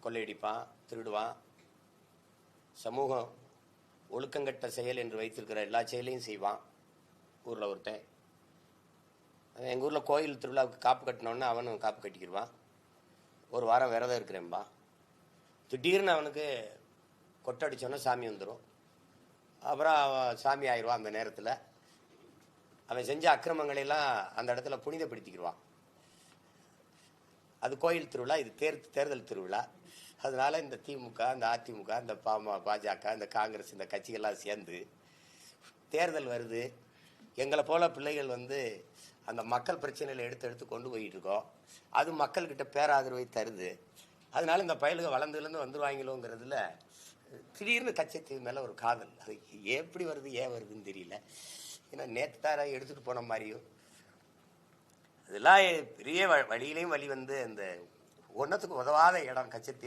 கொள்ளையடிப்பான், திருடுவான். சமூகம் ஒழுக்கங்கட்ட செயல் என்று வைத்திருக்கிற எல்லா செயலையும் செய்வான். ஊரில் ஒருத்தன் எங்கள் ஊரில் கோயில் திருவிழாவுக்கு காப்பு கட்டினோன்னு அவனும் காப்பு கட்டிக்கிடுவான். ஒரு வாரம் விரதம் இருக்கிறேன்பா. திடீர்னு அவனுக்கு கொட்டடிச்சோன்னா சாமி வந்துடும். அப்புறம் அவன் சாமி ஆயிடுவான். அந்த நேரத்தில் அவன் செஞ்ச அக்கிரமங்களெல்லாம் அந்த இடத்துல புனிதப்படுத்திக்கிடுவான். அது கோயில் திருவிழா, இது தேர்தல் திருவிழா. அதனால இந்த திமுக, இந்த அதிமுக, இந்த பாஜக, இந்த காங்கிரஸ், இந்த கட்சிகள்லாம் சேர்ந்து தேர்தல் வருது. எங்களை போல பிள்ளைகள் அந்த மக்கள் பிரச்சனைகளை எடுத்து கொண்டு போயிட்டு இருக்கோம். அது மக்கள்கிட்ட பேராதரவை தருது. அதனால இந்த பயலுக வளர்ந்துலேருந்து வந்துருவாங்களோங்கிறதுல திடீர்னு கட்சி மேலே ஒரு காதல். அது எப்படி வருது, ஏன் வருதுன்னு தெரியல. ஏன்னா நேற்று தார எடுத்துகிட்டு போன மாதிரியும் அதெல்லாம் பெரிய வழியிலையும் வழி அந்த ஒன்றத்துக்கு உதவாத இடம் கட்சி